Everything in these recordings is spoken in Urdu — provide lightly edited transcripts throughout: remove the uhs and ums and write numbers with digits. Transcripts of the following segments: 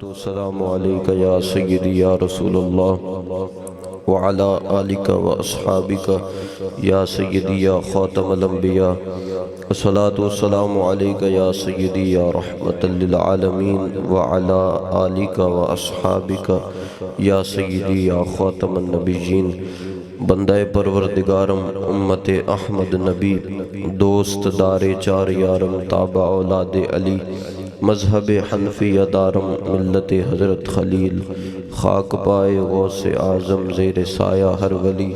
والسلام علیکہ یا سیدی یا رسول اللہ وعلا آلکہ واصحابکہ یا سیدی یا خاتم الانبیاء والصلاة والسلام علیکہ یا سیدی یا رحمت للعالمین وعلا آلکہ واصحابکہ یا سیدی یا خاتم النبیین۔ بندہ پروردگارم امت احمد نبی، دوست دار چار یارم، تابع اولاد علی، مذہب حنفیہ دارم، ملت حضرت خلیل، خاک پائے غوث اعظم، زیر سایہ ہر ولی،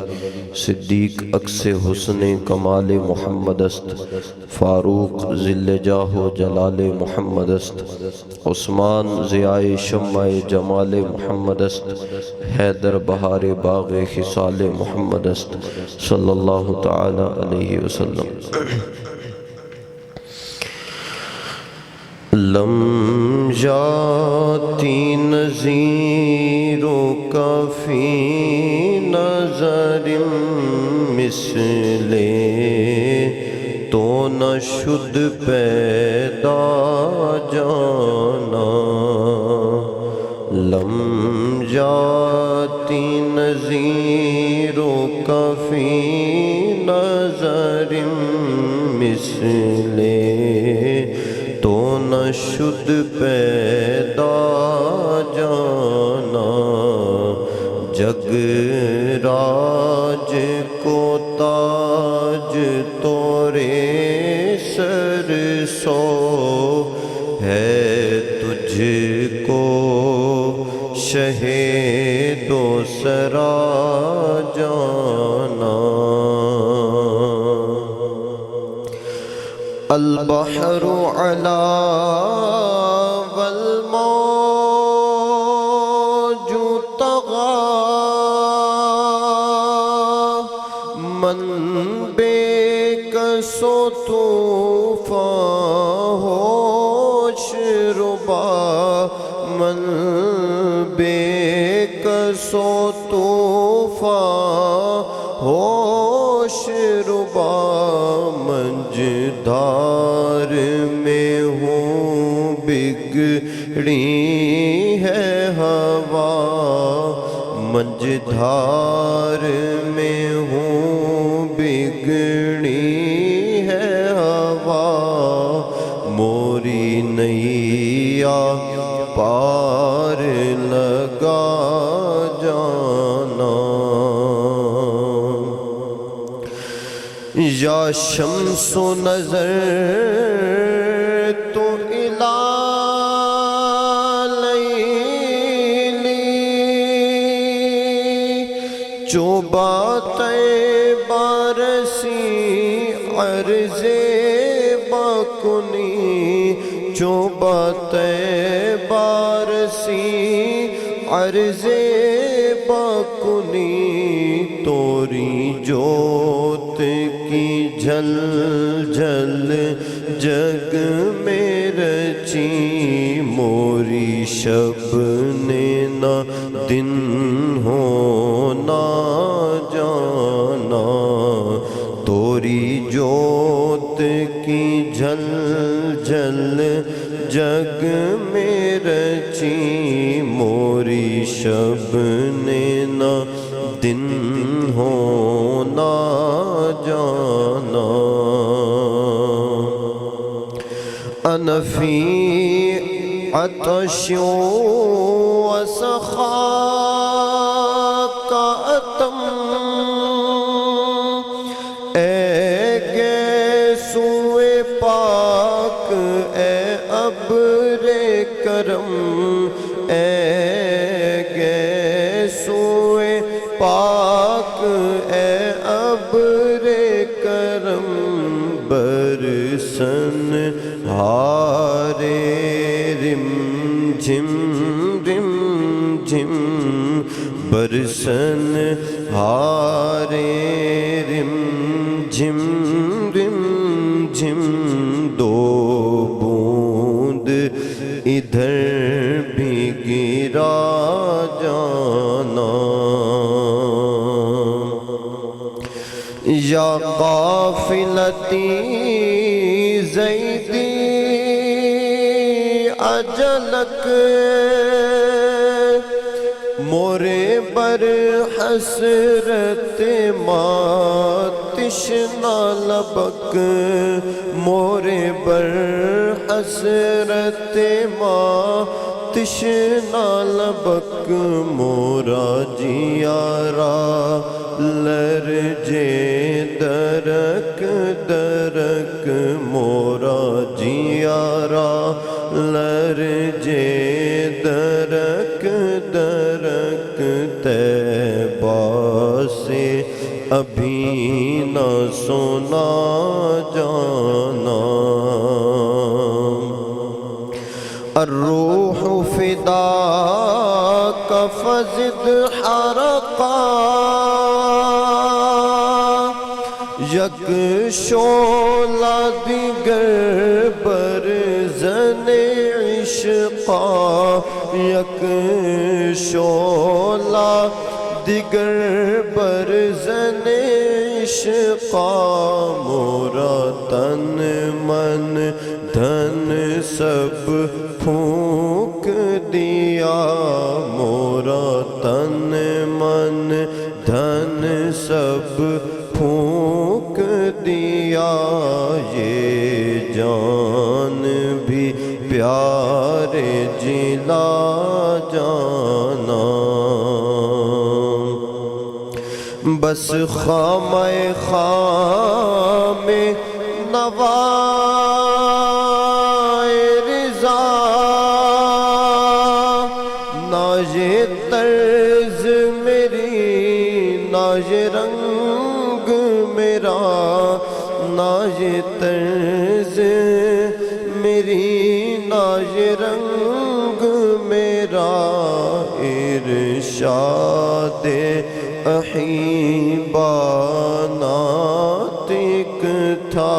صدیق عکس حسن کمال محمد است، فاروق ذل جاہ و جلال محمد است، عثمان ضیاء شمع جمال محمد است، حیدر بہار باغ خصال محمد است، صلی اللہ تعالی علیہ وسلم۔ لم جاتی نظیروں کا فی نظر مثلے، تو نہ شد پیدا جانا۔ لم جاتی نظیروں کا فی نظر مثلے، تو نہ شد پیدا جانا۔ جگ راج کو تاج تورے سر سو، ہے تجھ کو شہ دو سرا جانا۔ البحر علا والموج طغا، من بے کس و طوفان ہوش ربا، من بے کس و طوفان ہوش ربا۔ منجدار میں ہوں بگڑی ہے ہوا، منجدار میں ہوں بگڑی ہے ہوا۔ موری نیا پار لگا جانا۔ یا شمس و نظر تو الی لیلی، جو باتیں بارسی عرض باکنی، جو باتیں بارسی عرض باکنی۔ توری جوت کی جھل جھل جگ میں رچی، موری شب نے نہ دن ہونا جانا۔ توری جوت کی جھل جھل جگ میں رچی، موری شب نے نہ دن ہونا جانا۔ انا فی عطش و سخا کا اتم، اے گیسوئے پاک اے ابر کرم، اے گیسوئے پاک اے ابر کرم۔ برسن ہارے رم جھم رم جھم، برسن ہارے رم جھم رم جھم۔ دو بوند ادھر بھی گرا جانا۔ یا قافلتی زیدی اجلک مورے بر حسرت ماں تشنا لبک، مورے بر حسرت ماں تشنا لبک، مورا جیارا لرجے درک درک، مورا جیارا لرجے درک درک، طیبہ سے ابھی نہ سنا جانا، الروح فداک فزد حرقا، یک شعلہ دیگر بر زن عشقا، یک شعلہ دیگر بر زن عشقا، مورا تن من دھن سب پھونک دیا، مورا تن من دھن سب پھونک دیا، یہ جان بھی پیارے جلا جانا، بس خامہ خام نوائے رضا، نہ یہ طرز میری نہ یہ رنگ میرا، نہ یہ طرز میری نہ یہ رنگ میرا، ارشاد احبا ناطق تھا،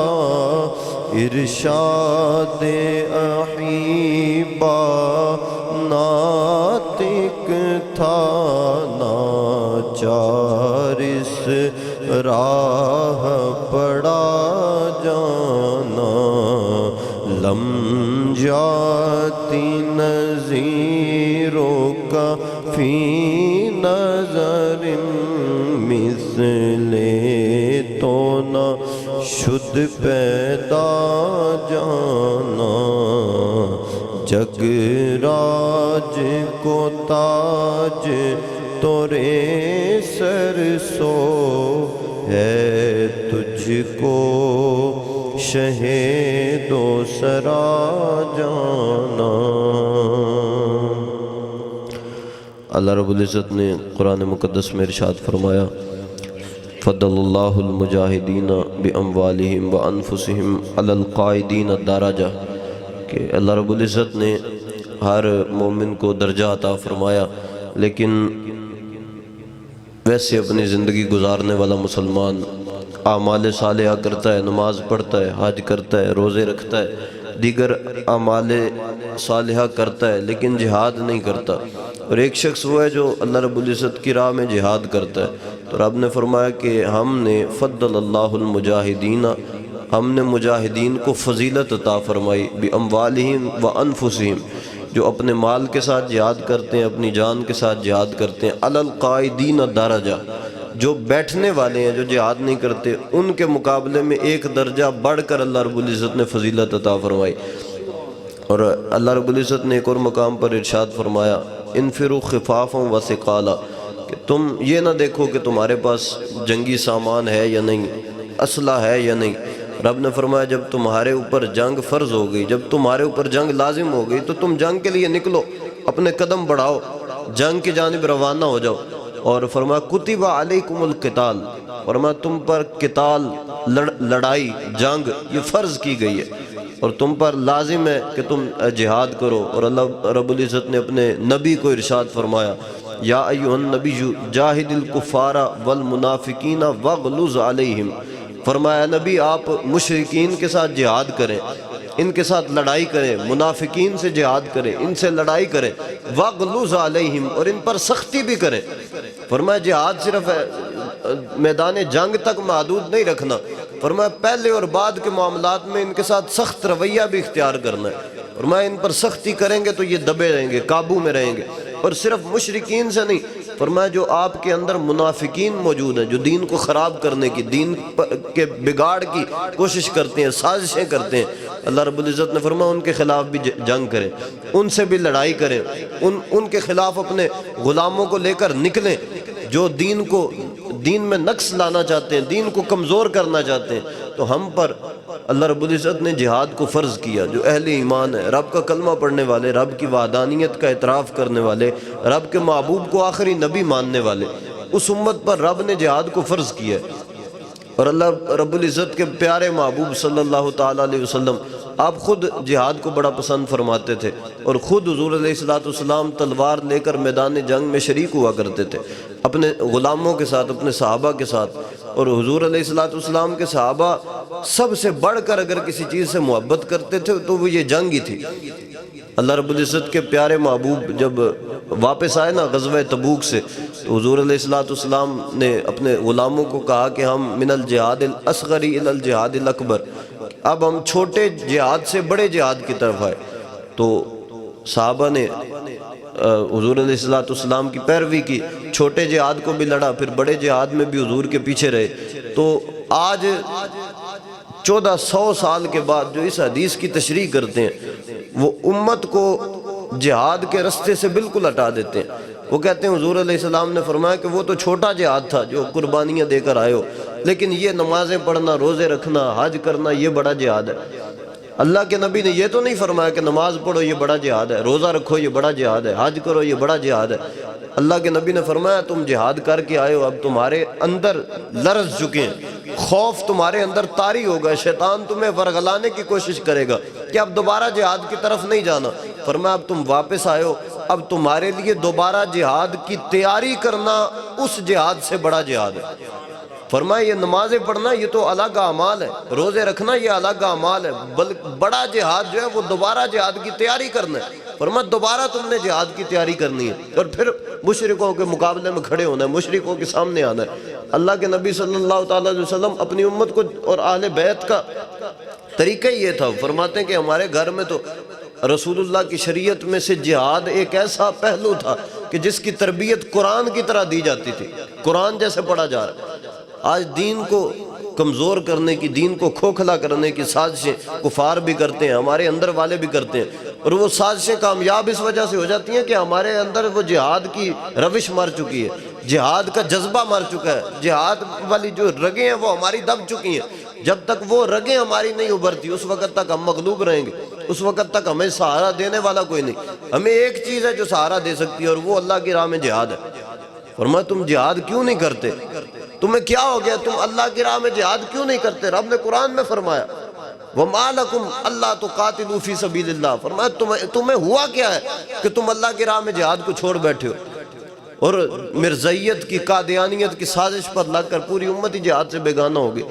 ارشاد احبا ناطق تھا، ناچار اس راہ پڑا جانا، لم جاتی نظیروں کا فی نظر مثل تو نہ شد پیدا جانا، جگ راج کو تاج تورے سر سو، ہے تجھ کو شہید و سرا جانا۔ اللہ رب العزت نے قرآن مقدس میں ارشاد فرمایا، فضل اللہ المجاہدین باموالہم وانفسہم علی القائدین الدرجہ، کہ اللہ رب العزت نے ہر مومن کو درجہ عطا فرمایا، لیکن ویسے اپنی زندگی گزارنے والا مسلمان اعمال صالحہ کرتا ہے، نماز پڑھتا ہے، حج کرتا ہے، روزے رکھتا ہے، دیگر اعمال صالحہ کرتا ہے، لیکن جہاد نہیں کرتا، اور ایک شخص وہ ہے جو اللہ رب العزت کی راہ میں جہاد کرتا ہے، تو رب نے فرمایا کہ ہم نے فضل اللہ المجاہدین، ہم نے مجاہدین کو فضیلت عطا فرمائی، باموالہم وانفسہم، جو اپنے مال کے ساتھ جہاد کرتے ہیں، اپنی جان کے ساتھ جہاد کرتے ہیں، علی القائدین درجہ، جو بیٹھنے والے ہیں، جو جہاد نہیں کرتے، ان کے مقابلے میں ایک درجہ بڑھ کر اللہ رب العزت نے فضیلت عطا فرمائی۔ اور اللہ رب العزت نے ایک اور مقام پر ارشاد فرمایا، انفروا خفافا وثقالا، کہ تم یہ نہ دیکھو کہ تمہارے پاس جنگی سامان ہے یا نہیں، اسلحہ ہے یا نہیں، رب نے فرمایا جب تمہارے اوپر جنگ فرض ہو گئی، جب تمہارے اوپر جنگ لازم ہو گئی، تو تم جنگ کے لیے نکلو، اپنے قدم بڑھاؤ، جنگ کی جانب روانہ ہو جاؤ۔ اور فرمایا کتب علیکم القتال، فرمایا تم پر قتال، لڑائی، جنگ یہ فرض کی گئی ہے، اور تم پر لازم ہے کہ تم جہاد کرو۔ اور اللہ رب العزت نے اپنے نبی کو ارشاد فرمایا، یا ایھا النبی جاہد الکفار والمنافقین واغلظ علیہم، فرمایا نبی آپ مشرکین کے ساتھ جہاد کریں، ان کے ساتھ لڑائی کریں، منافقین سے جہاد کریں، ان سے لڑائی کریں، واغلظ علیہم، اور ان پر سختی بھی کریں۔ فرمایا جہاد صرف میدان جنگ تک محدود نہیں رکھنا، فرمایا پہلے اور بعد کے معاملات میں ان کے ساتھ سخت رویہ بھی اختیار کرنا ہے، فرمایا ان پر سختی کریں گے تو یہ دبے رہیں گے، قابو میں رہیں گے، اور صرف مشرکین سے نہیں، فرمایا جو آپ کے اندر منافقین موجود ہیں، جو دین کو خراب کرنے کی، دین کے بگاڑ کی کوشش کرتے ہیں، سازشیں کرتے ہیں، اللہ رب العزت نے فرمایا ان کے خلاف بھی جنگ کریں، ان سے بھی لڑائی کریں، ان کے خلاف اپنے غلاموں کو لے کر نکلیں جو دین میں نقص لانا چاہتے ہیں، دین کو کمزور کرنا چاہتے ہیں۔ تو ہم پر اللہ رب العزت نے جہاد کو فرض کیا، جو اہل ایمان ہے، رب کا کلمہ پڑھنے والے، رب کی وحدانیت کا اعتراف کرنے والے، رب کے محبوب کو آخری نبی ماننے والے، اس امت پر رب نے جہاد کو فرض کیا ہے۔ اور اللہ رب العزت کے پیارے محبوب صلی اللہ تعالیٰ علیہ وسلم آپ خود جہاد کو بڑا پسند فرماتے تھے، اور خود حضور علیہ السلام تلوار لے کر میدان جنگ میں شریک ہوا کرتے تھے اپنے غلاموں کے ساتھ، اپنے صحابہ کے ساتھ۔ اور حضور علیہ السلام کے صحابہ سب سے بڑھ کر اگر کسی چیز سے محبت کرتے تھے تو وہ یہ جنگ ہی تھی۔ اللہ رب العزت کے پیارے محبوب جب واپس آئے نا غزوہ تبوک سے، تو حضور علیہ السلام نے اپنے غلاموں کو کہا کہ ہم من الجہاد الاصغر الی الجہاد الاکبر، اب ہم چھوٹے جہاد سے بڑے جہاد کی طرف آئے۔ تو صحابہ نے حضور علیہ السلام کی پیروی کی، چھوٹے جہاد کو بھی لڑا، پھر بڑے جہاد میں بھی حضور کے پیچھے رہے۔ تو آج 1400 سال کے بعد جو اس حدیث کی تشریح کرتے ہیں، وہ امت کو جہاد کے رستے سے بالکل ہٹا دیتے ہیں۔ وہ کہتے ہیں حضور علیہ السلام نے فرمایا کہ وہ تو چھوٹا جہاد تھا جو قربانیاں دے کر آئے ہو، لیکن یہ نمازیں پڑھنا، روزے رکھنا، حج کرنا، یہ بڑا جہاد ہے۔ اللہ کے نبی نے یہ تو نہیں فرمایا کہ نماز پڑھو یہ بڑا جہاد ہے، روزہ رکھو یہ بڑا جہاد ہے، حج کرو یہ بڑا جہاد ہے۔ اللہ کے نبی نے فرمایا تم جہاد کر کے آئے ہو، اب تمہارے اندر لرز چکے ہیں، خوف تمہارے اندر طاری ہوگا، شیطان تمہیں ورغلانے کی کوشش کرے گا کہ اب دوبارہ جہاد کی طرف نہیں جانا۔ فرمایا اب تم واپس آئے ہو، اب تمہارے لیے دوبارہ جہاد کی تیاری کرنا اس جہاد سے بڑا جہاد ہے۔ فرمایا یہ نمازیں پڑھنا یہ تو الگ اعمال ہے، روزے رکھنا یہ الگ اعمال ہے، بڑا جہاد جو ہے وہ دوبارہ جہاد کی تیاری کرنا ہے۔ فرمایا دوبارہ تم نے جہاد کی تیاری کرنی ہے اور پھر مشرکوں کے مقابلے میں کھڑے ہونا ہے، مشرکوں کے سامنے آنا ہے۔ اللہ کے نبی صلی اللہ تعالیٰ علیہ وسلم اپنی امت کو اور اہل بیت کا طریقہ یہ تھا، فرماتے ہیں کہ ہمارے گھر میں تو رسول اللہ کی شریعت میں سے جہاد ایک ایسا پہلو تھا کہ جس کی تربیت قرآن کی طرح دی جاتی تھی، قرآن جیسے پڑھا جا رہا ہے۔ آج دین کو کمزور کرنے کی، دین کو کھوکھلا کرنے کی سازشیں کفار بھی کرتے ہیں، ہمارے اندر والے بھی کرتے ہیں، اور وہ سازشیں کامیاب اس وجہ سے ہو جاتی ہیں کہ ہمارے اندر وہ جہاد کی روش مر چکی ہے، جہاد کا جذبہ مر چکا ہے، جہاد والی جو رگیں ہیں وہ ہماری دب چکی ہیں۔ جب تک وہ رگیں ہماری نہیں ابھرتی اس وقت تک ہم مغلوب رہیں گے، اس وقت تک ہمیں سہارا دینے والا کوئی نہیں۔ ہمیں ایک چیز ہے جو سہارا دے سکتی ہے اور وہ اللہ کی راہ میں جہاد ہے۔ فرمایا تم جہاد کیوں نہیں کرتے؟ تمہیں کیا ہو گیا؟ تم اللہ کی راہ میں جہاد کیوں نہیں کرتے؟ رب نے قرآن میں فرمایا وَمَا لَكُمْ أَلَّا تُقَاتِلُوا فِي سَبِيلِ اللَّهِ، فرمایا تمہیں ہوا کیا ہے کہ تم اللہ کی راہ میں جہاد کو چھوڑ بیٹھے ہو اور مرزائیت کی، قادیانیت کی سازش پر لگ کر پوری امت ہی جہاد سے بیگانہ ہوگی۔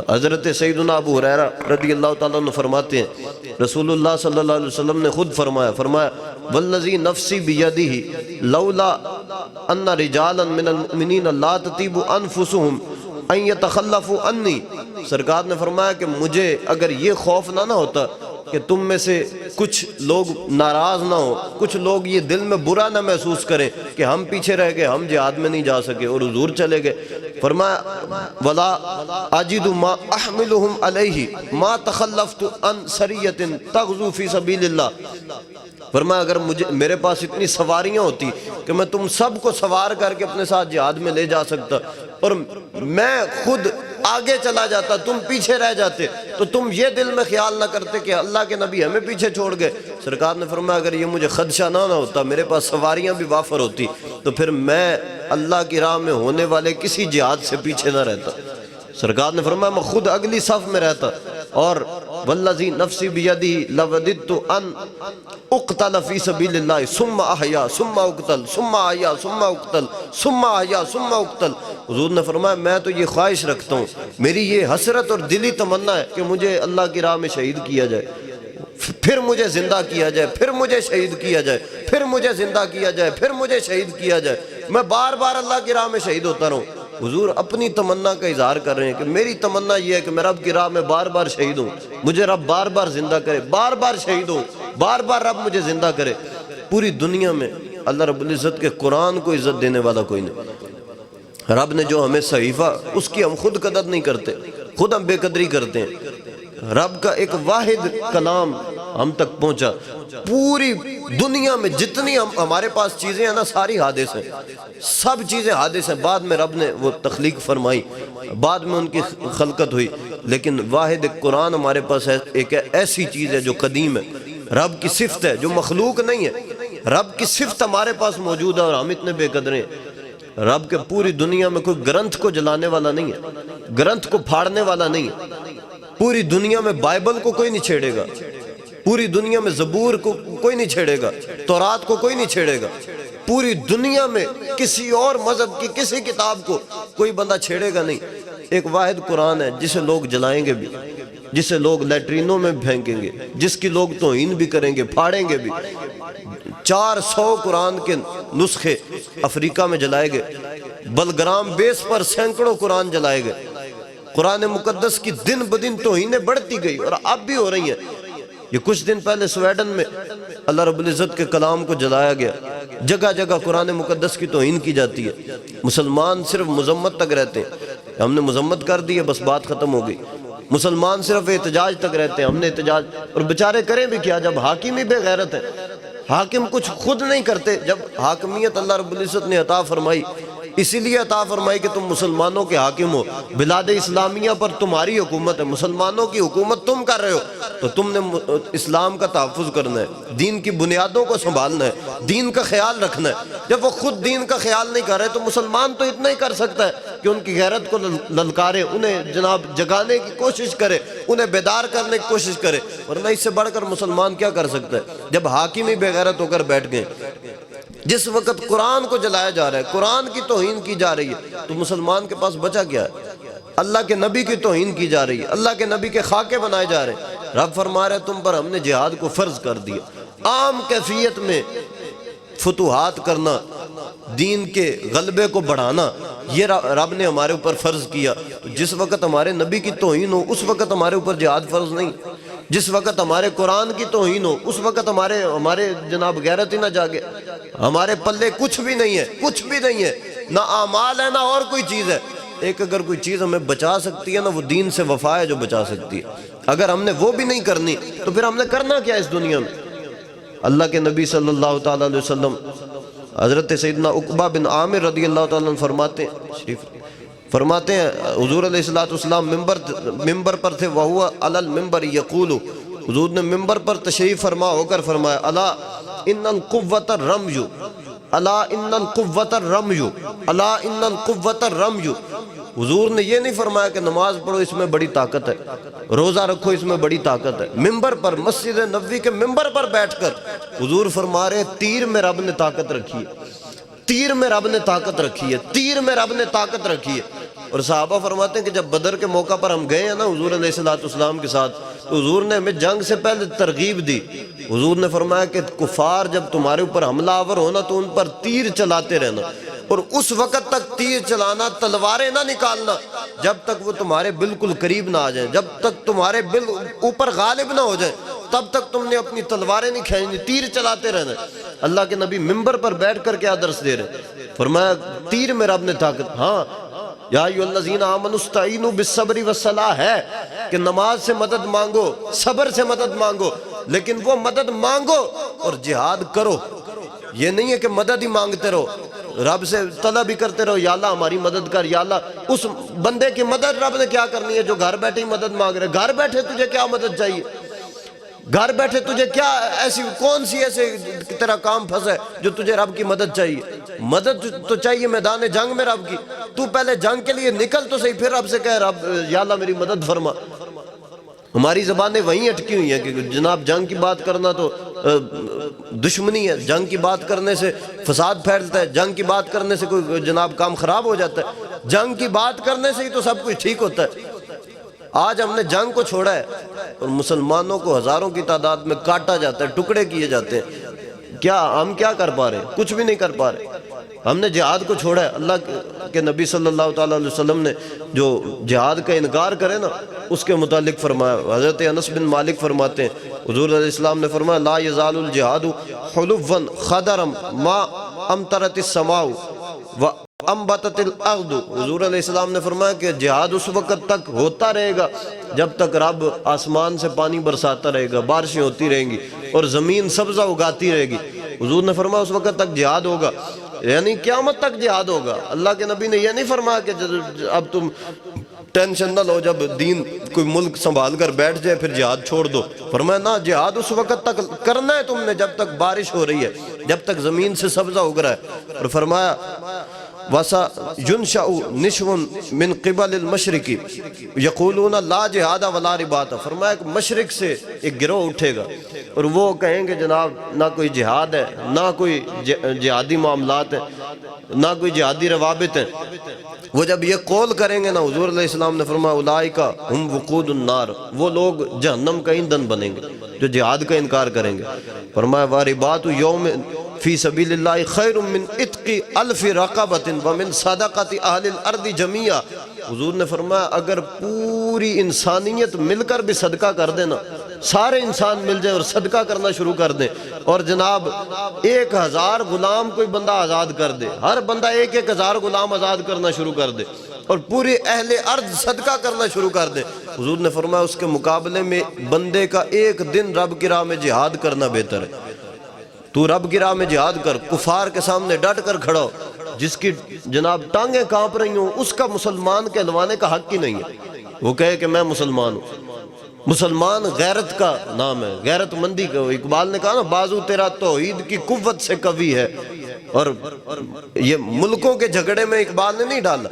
حضرت سیدنا ابو ہریرہ رضی اللہ تعالیٰ عنہ فرماتے ہیں رسول اللہ صلی اللہ علیہ وسلم نے خود فرمایا وَالَّذِي نَفْسِي بِيَدِهِ لَوْلَا أَنَّ رِجَالًا مِنَ الْمُؤْمِنِينَ لَا تَطِيبُ أَنفُسُهُمْ أَن يَتَخَلَّفُوا عَنِّي، سرکار نے فرمایا کہ مجھے اگر یہ خوف نہ ہوتا کہ تم میں سے کچھ لوگ ناراض نہ ہو، کچھ لوگ یہ دل میں برا نہ محسوس کریں کہ ہم پیچھے رہ گئے، ہم جہاد میں نہیں جا سکے اور حضور چلے گئے۔ فرمایا وَلَا أَجِدُ مَا أَحْمِلُهُمْ عَلَيْهِ مَا تَخَلَّفْتُ عَنْ سَرِيَّةٍ تَغْزُو فِي سَبِيلِ اللَّهِ، فرمایا اگر میرے پاس اتنی سواریاں ہوتی کہ میں تم سب کو سوار کر کے اپنے ساتھ جہاد میں لے جا سکتا اور میں خود آگے چلا جاتا، تم پیچھے رہ جاتے، تو تم یہ دل میں خیال نہ کرتے کہ اللہ کے نبی ہمیں پیچھے چھوڑ گئے۔ سرکار نے فرمایا اگر یہ مجھے خدشہ نہ ہوتا، میرے پاس سواریاں بھی وافر ہوتی، تو پھر میں اللہ کی راہ میں ہونے والے کسی جہاد سے پیچھے نہ رہتا۔ سرکار نے فرمایا میں خود اگلی صف میں رہتا، اور والذی نفسی بیدی لوددت ان اقتل فی سبیل اللہ ثم احیا ثم اقتل ثم احیا ثم اقتل ثم احیا ثم اقتل۔ حضور نے فرمایا میں تو یہ خواہش رکھتا ہوں، میری یہ حسرت اور دلی تمنا ہے کہ مجھے اللہ کی راہ میں شہید کیا جائے، پھر مجھے زندہ کیا جائے، پھر مجھے شہید کیا جائے، پھر مجھے زندہ کیا جائے، پھر مجھے شہید کیا جائے، میں بار بار اللہ کی راہ میں شہید ہوتا رہوں۔ حضور اپنی تمنا کا اظہار کر رہے ہیں کہ میری تمنا یہ ہے کہ میں رب کی راہ میں بار بار شہید ہوں، مجھے رب بار بار زندہ کرے، بار بار شہید ہوں، بار بار رب مجھے زندہ کرے۔ پوری دنیا میں اللہ رب العزت کے قرآن کو عزت دینے والا کوئی نہیں۔ رب نے جو ہمیں صحیفہ، اس کی ہم خود قدر نہیں کرتے، خود ہم بے قدری کرتے ہیں۔ رب کا ایک واحد کلام ہم تک پہنچا، پوری دنیا میں جتنی ہمارے پاس چیزیں ہیں نا، ساری حادث ہیں، سب چیزیں حادث ہیں۔ بعد میں رب نے وہ تخلیق فرمائی، بعد میں ان کی خلقت ہوئی، لیکن واحد ایک قرآن ہمارے پاس ہے، ایک ایسی چیز ہے جو قدیم ہے، رب کی صفت ہے جو مخلوق نہیں ہے۔ رب کی صفت ہمارے پاس موجود ہے اور ہم اتنے بے قدرے ہیں۔ رب کے پوری دنیا میں کوئی گرنتھ کو جلانے والا نہیں ہے، گرنتھ کو پھاڑنے والا نہیں ہے۔ پوری دنیا میں بائبل کو کوئی نہیں چھیڑے گا، پوری دنیا میں زبور کو کوئی نہیں چھیڑے گا، تورات کو کوئی نہیں چھیڑے گا۔ پوری دنیا میں کسی اور مذہب کی کسی کتاب کو کوئی بندہ چھیڑے گا نہیں۔ ایک واحد قرآن ہے جسے لوگ جلائیں گے بھی، جسے لوگ لیٹرینوں میں پھینکیں گے، جس کی لوگ توہین بھی کریں گے، پھاڑیں گے بھی۔ 400 قرآن کے نسخے افریقہ میں جلائے گئے، بلگرام بیس پر سینکڑوں قرآن جلائے گئے۔ قرآن مقدس کی دن بدن توہینیں بڑھتی گئی اور اب بھی ہو رہی ہیں۔ یہ کچھ دن پہلے سویڈن میں اللہ رب العزت کے کلام کو جلایا گیا، جگہ جگہ قرآن مقدس کی توہین کی جاتی ہے۔ مسلمان صرف مذمت تک رہتے ہیں، ہم نے مذمت کر دی ہے، بس بات ختم ہو گئی۔ مسلمان صرف احتجاج تک رہتے ہیں، ہم نے احتجاج، اور بیچارے کریں بھی کیا جب حاکم ہی بے غیرت ہے۔ حاکم کچھ خود نہیں کرتے۔ جب حاکمیت اللہ رب العزت نے عطا فرمائی، اسی لیے عطا فرمائی کہ تم مسلمانوں کے حاکم ہو، بلاد اسلامیہ پر تمہاری حکومت ہے، مسلمانوں کی حکومت تم کر رہے ہو، تو تم نے اسلام کا تحفظ کرنا ہے، دین کی بنیادوں کو سنبھالنا ہے، دین کا خیال رکھنا ہے۔ جب وہ خود دین کا خیال نہیں کر رہے تو مسلمان تو اتنا ہی کر سکتا ہے کہ ان کی غیرت کو للکارے، انہیں جناب جگانے کی کوشش کرے، انہیں بیدار کرنے کی کوشش کرے، ورنہ اس سے بڑھ کر مسلمان کیا کر سکتا ہے جب حاکم ہی بے غیرت ہو کر بیٹھ گئے۔ جس وقت قرآن کو جلایا جا رہا ہے، قرآن کی توہین کی جا رہی ہے، تو مسلمان کے پاس بچا کیا ہے؟ اللہ کے نبی کی توہین کی جا رہی ہے، اللہ کے نبی کے خاکے بنائے جا رہے ہیں۔ رب فرما رہے تم پر ہم نے جہاد کو فرض کر دیا۔ عام کیفیت میں فتوحات کرنا، دین کے غلبے کو بڑھانا، یہ رب نے ہمارے اوپر فرض کیا۔ جس وقت ہمارے نبی کی توہین ہو اس وقت ہمارے اوپر جہاد فرض نہیں، جس وقت ہمارے قرآن کی توہین ہو اس وقت ہمارے جناب غیرت ہی نہ جاگے۔ ہمارے پلے کچھ بھی نہیں ہے، کچھ بھی نہیں ہے، نہ اعمال ہے نہ اور کوئی چیز ہے۔ ایک اگر کوئی چیز ہمیں بچا سکتی ہے نا، وہ دین سے وفا ہے جو بچا سکتی ہے۔ اگر ہم نے وہ بھی نہیں کرنی تو پھر ہم نے کرنا کیا اس دنیا میں؟ اللہ کے نبی صلی اللہ تعالیٰ علیہ وسلم حضرت سیدنا عقبہ بن عامر رضی اللہ تعالیٰ عنہ فرماتے ہیں حضور علیہ السلام ممبر پر تھے، وَهُوَ عَلَى الْمِمْبَرِ يَقُولُ، حضور نے ممبر پر تشریف فرما ہو کر فرمایا، الا ان القوۃ الرمی، الا ان القوۃ الرمی، الا ان القوۃ الرمی۔ حضور نے یہ نہیں فرمایا کہ نماز پڑھو اس میں بڑی طاقت ہے، روزہ رکھو اس میں بڑی طاقت ہے۔ ممبر پر، مسجد نبوی کے ممبر پر بیٹھ کر حضور فرما رہے تیر میں رب نے طاقت رکھی ہے، تیر میں رب نے طاقت رکھی ہے، تیر میں رب نے طاقت رکھی ہے۔ اور صحابہ فرماتے ہیں کہ جب بدر کے موقع پر ہم گئے ہیں نا حضور علیہ السلام کے ساتھ، تو حضور نے ہمیں جنگ سے پہلے ترغیب دی۔ حضور نے فرمایا کہ کفار جب تمہارے اوپر حملہ آور ہونا تو ان پر تیر چلاتے رہنا، اور اس وقت تک تیر چلانا، تلواریں نہ نکالنا جب تک وہ تمہارے بالکل قریب نہ آ جائیں، جب تک تمہارے اوپر غالب نہ ہو جائیں تب تک تم نے اپنی تلواریں نہیں کھینچنی، تیر چلاتے رہنا۔ اللہ کے نبی ممبر پر بیٹھ کر کیا درس دے رہے ہیں؟ فرمایا تیر میں رب نے طاقت۔ ہاں یا ایھا الذین آمنوا استعینوا بالصبر والصلاۃ ہے کہ نماز سے مدد مانگو، صبر سے مدد مانگو، لیکن وہ مدد مانگو اور جہاد کرو۔ یہ نہیں ہے کہ مدد ہی مانگتے رہو، رب سے طلب ہی کرتے رہو، یا اللہ ہماری مدد کر، یا اللہ۔ اس بندے کی مدد رب نے کیا کرنی ہے جو گھر بیٹھے ہی مدد مانگ رہے؟ گھر بیٹھے تجھے کیا مدد چاہیے؟ گھر بیٹھے تجھے کیا ایسی کون سی ایسے تیرا کام پھنسا ہے جو تجھے رب کی مدد چاہیے؟ مدد تو چاہیے میدان جنگ میں رب کی۔ تو پہلے جنگ کے لیے نکل تو صحیح، پھر رب سے کہے رب یا اللہ میری مدد فرما۔ ہماری زبانیں وہیں اٹکی ہوئی ہیں کہ جناب جنگ کی بات کرنا تو دشمنی ہے، جنگ کی بات کرنے سے فساد پھیلتا ہے، جنگ کی بات کرنے سے کوئی جناب کام خراب ہو جاتا ہے، جنگ کی بات کرنے سے ہی تو سب کچھ ٹھیک ہوتا ہے۔ آج ہم نے جنگ کو چھوڑا ہے اور مسلمانوں کو ہزاروں کی تعداد میں کاٹا جاتا ہے، ٹکڑے کیے جاتے ہیں۔ کیا ہم کیا کر پا رہے ہیں؟ کچھ بھی نہیں کر پا رہے۔ ہم نے جہاد کو چھوڑا ہے۔ اللہ کے نبی صلی اللہ تعالیٰ علیہ وسلم نے جو جہاد کا انکار کرے نا اس کے متعلق فرمایا، حضرت انس بن مالک فرماتے ہیں حضور علیہ السلام نے فرمایا لا یزال الجہاد حلوا خضرا ما امطرت السماء وانبتت الارض۔ حضور علیہ السلام نے فرمایا کہ جہاد اس وقت تک ہوتا رہے گا جب تک رب آسمان سے پانی برساتا رہے گا، بارشیں ہوتی رہیں گی اور زمین سبزہ اگاتی رہے گی۔ حضور نے فرمایا اس وقت تک جہاد ہوگا، یعنی قیامت تک جہاد ہوگا۔ اللہ کے نبی نے یہ نہیں فرمایا کہ اب تم ٹینشن نہ لو، جب دین کوئی ملک سنبھال کر بیٹھ جائے پھر جہاد چھوڑ دو۔ فرمایا نہ، جہاد اس وقت تک کرنا ہے تم نے جب تک بارش ہو رہی ہے، جب تک زمین سے سبزہ اگ رہا ہے۔ اور فرمایا وَسَا يُنْشَأُ نِشْوٌ مِّن قِبَلِ الْمَشْرِقِ يَقُولُونَ لَا جِهَادَ وَلَا رِبَاطَ۔ فرمایا کہ مشرق سے ایک گروہ اٹھے گا اور وہ کہیں گے جناب نہ کوئی جہاد ہے، نہ کوئی جہادی معاملات ہیں، نہ کوئی جہادی روابط ہیں۔ وہ جب یہ قول کریں گے نا، حضور علیہ السلام نے فرمایا اولئک ہم وقود النار، وہ لوگ جہنم کا ایندھن بنیں گے جو جہاد کا انکار کریں گے۔ فرمایا وَرِبَاطُ یوم فی سبیل اللہ خیر من اتق الف رقبۃ ومن صدقۃ اہل الارض جميعا۔ حضور نے فرمایا اگر پوری انسانیت مل کر بھی صدقہ کر دے نا، سارے انسان مل جائیں اور صدقہ کرنا شروع کر دیں، اور جناب 1000 غلام کوئی بندہ آزاد کر دے، ہر بندہ 1000 غلام آزاد کرنا شروع کر دے اور پورے اہل ارض صدقہ کرنا شروع کر دے، حضور نے فرمایا اس کے مقابلے میں بندے کا ایک دن رب کی راہ میں جہاد کرنا بہتر ہے۔ تو رب کی راہ میں جہاد کر، کفار کے سامنے ڈٹ کر کھڑا ہو، جس کی جناب ٹانگیں کانپ رہی ہوں، اس کا مسلمان کہلوانے کا حق ہی نہیں ہے۔ وہ کہے کہ میں مسلمان ہوں۔ مسلمان غیرت کا نام ہے، غیرت مندی کا۔ اقبال نے کہا نا بازو تیرا توحید کی قوت سے قوی ہے، اور یہ ملکوں کے جھگڑے میں اقبال نے نہیں ڈالا۔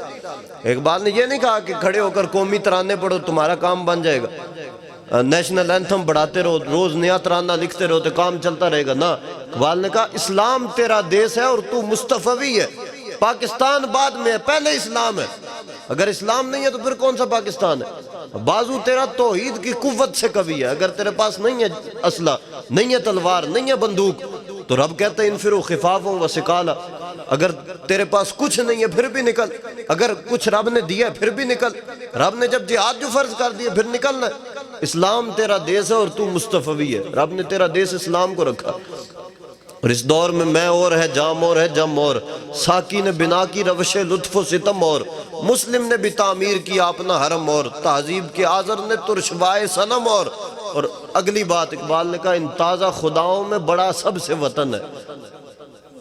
اقبال نے یہ نہیں کہا کہ کھڑے ہو کر قومی ترانے پڑھو تمہارا کام بن جائے گا، نیشنل اینتھم بڑھاتے رہو، روز نیا ترانہ لکھتے رہو تو کام چلتا رہے گا۔ نہ، اقبال نے کہا اسلام تیرا دیس ہے اور تو مصطفی ہے، پاکستان بعد میں ہے، پہلے اسلام ہے۔ اگر اسلام نہیں ہے تو پھر کون سا پاکستان ہے؟ بازو تیرا توحید کی قوت سے قوی ہے۔ اگر تیرے پاس نہیں ہے اسلحہ، نہیں ہے تلوار، نہیں ہے بندوق، تو رب کہتا ہے انفروا خفافا وثقالا۔ اگر تیرے پاس کچھ نہیں ہے پھر بھی نکل، اگر کچھ رب نے دیا ہے پھر بھی نکل۔ رب نے جب جہاد جو فرض کر دیا پھر نکلنا ہے۔ اسلام تیرا دیس ہے اور تو مصطفی ہے، رب نے تیرا دیس اسلام کو رکھا۔ اور اس دور میں اور ہے، جام اور ہے، جم اور، ساکی نے بنا کی روش لطف و ستم اور، مسلم نے بھی تعمیر کیا اپنا حرم اور، تہذیب کے آذر نے ترشوائے صنم اور اگلی بات اقبال نے کہا ان تازہ خداؤں میں بڑا سب سے وطن ہے۔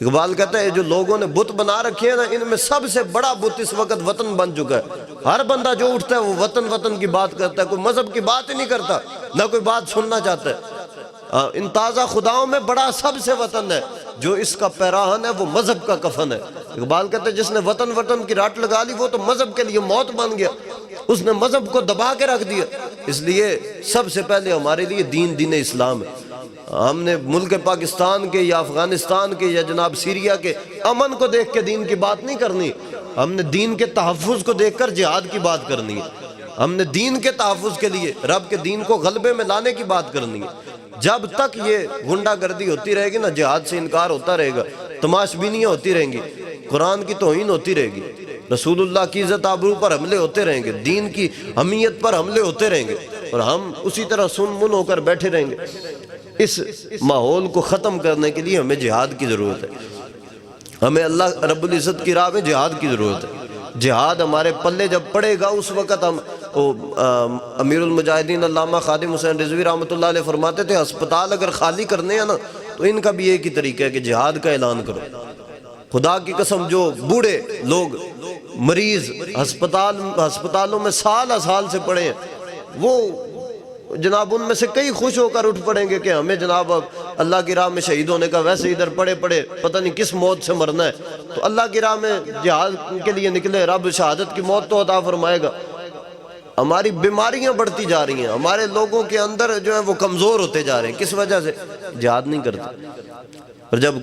اقبال کہتا ہے جو لوگوں نے بت بنا رکھے ہیں نا، ان میں سب سے بڑا بت اس وقت وطن بن چکا ہے۔ ہر بندہ جو اٹھتا ہے وہ وطن کی بات کرتا ہے، کوئی مذہب کی بات ہی نہیں کرتا، نہ کوئی بات سننا چاہتا ہے۔ ان تازہ خداؤں میں بڑا سب سے وطن ہے، جو اس کا پیراہن ہے وہ مذہب کا کفن ہے۔ اقبال کہتے ہیں جس نے وطن کی راٹ لگا لی وہ تو مذہب کے لیے موت بن گیا، اس نے مذہب کو دبا کے رکھ دیا۔ اس لیے سب سے پہلے ہمارے لیے دین اسلام ہے۔ ہم نے ملک پاکستان کے یا افغانستان کے یا جناب سیریا کے امن کو دیکھ کے دین کی بات نہیں کرنی، ہم نے دین کے تحفظ کو دیکھ کر جہاد کی بات کرنی ہے۔ ہم نے دین کے تحفظ کے لیے رب کے دین کو غلبے میں لانے کی بات کرنی ہے۔ جب تک یہ غنڈہ گردی ہوتی رہے گی نا، جہاد سے انکار ہوتا رہے گا، تماش بینیاں ہوتی رہیں گی، قرآن کی توہین ہوتی رہے گی، رسول اللہ کی عزت آبرو پر حملے ہوتے رہیں گے، دین کی حمیت پر حملے ہوتے رہیں گے، اور ہم اسی طرح سن من ہو کر بیٹھے رہیں گے۔ اس ماحول کو ختم کرنے کے لیے ہمیں جہاد کی ضرورت ہے، ہمیں اللہ رب العزت کی راہ میں جہاد کی ضرورت ہے۔ جہاد ہمارے پلے جب پڑے گا اس وقت ہم امیر المجاہدین علامہ خادم حسین رضوی رحمۃ اللہ علیہ فرماتے تھے ہسپتال اگر خالی کرنے ہیں نا تو ان کا بھی ایک ہی طریقہ ہے کہ جہاد کا اعلان کرو۔ خدا کی قسم جو بوڑھے لوگ مریض ہسپتالوں میں سال سے پڑے ہیں، وہ جناب ان میں سے کئی خوش ہو کر اٹھ پڑیں گے کہ ہمیں جناب اللہ کی راہ میں شہید ہونے کا، ویسے ادھر پڑے پتہ نہیں کس موت سے مرنا ہے، تو اللہ کی راہ میں جہاد کے لیے نکلے، رب شہادت کی موت تو عطا فرمائے گا۔ ہماری بیماریاں بڑھتی جا رہی ہیں، ہمارے لوگوں کے اندر جو ہے وہ کمزور ہوتے جا رہے ہیں، کس وجہ سے؟ جہاد نہیں کرتے۔ اور جب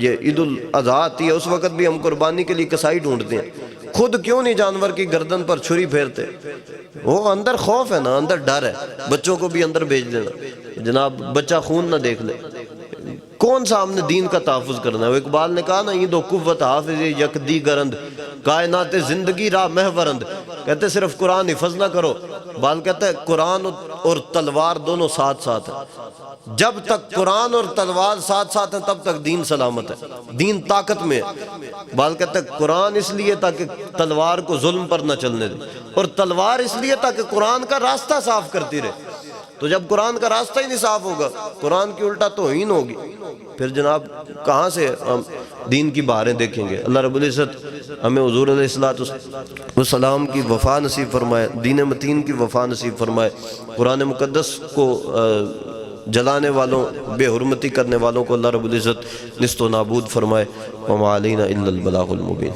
یہ عید الاضحیٰ آتی ہے اس وقت بھی ہم قربانی کے لیے کسائی ڈھونڈتے ہیں، خود کیوں نہیں جانور کی گردن پر چھری پھیرتے؟ وہ اندر خوف ہے نا، اندر ڈر ہے، بچوں کو بھی اندر بھیج دینا، جناب بچہ خون نہ دیکھ لے۔ کون سا ہم نے دین کا تحفظ کرنا ہے؟ وہ اقبال نے کہا نا عید و قوت حافظ یکدی گرند، کائنات زندگی راہ محورند۔ کہتے صرف قرآن حفظ نہ کرو بال کہتا ہے قرآن اور تلوار دونوں ساتھ ساتھ ہیں، جب تک قرآن اور تلوار ساتھ ساتھ ہیں تب تک دین سلامت ہے، دین طاقت میں ہے۔ بال کہتا ہے قرآن اس لیے تاکہ تلوار کو ظلم پر نہ چلنے دے، اور تلوار اس لیے تاکہ قرآن کا راستہ صاف کرتی رہے۔ تو جب قرآن کا راستہ ہی نہیں صاف ہوگا، قرآن کی الٹا توہین ہوگی، پھر جناب کہاں سے ہم دین کی بہاریں دیکھیں گے؟ اللہ رب العزت ہمیں حضور علیہ السلام کی وفا نصیب فرمائے، دین متین کی وفا نصیب فرمائے، قرآن مقدس کو جلانے والوں، بے حرمتی کرنے والوں کو اللہ رب العزت نیست و نابود فرمائے۔ وما علینا الا البلاغ المبین۔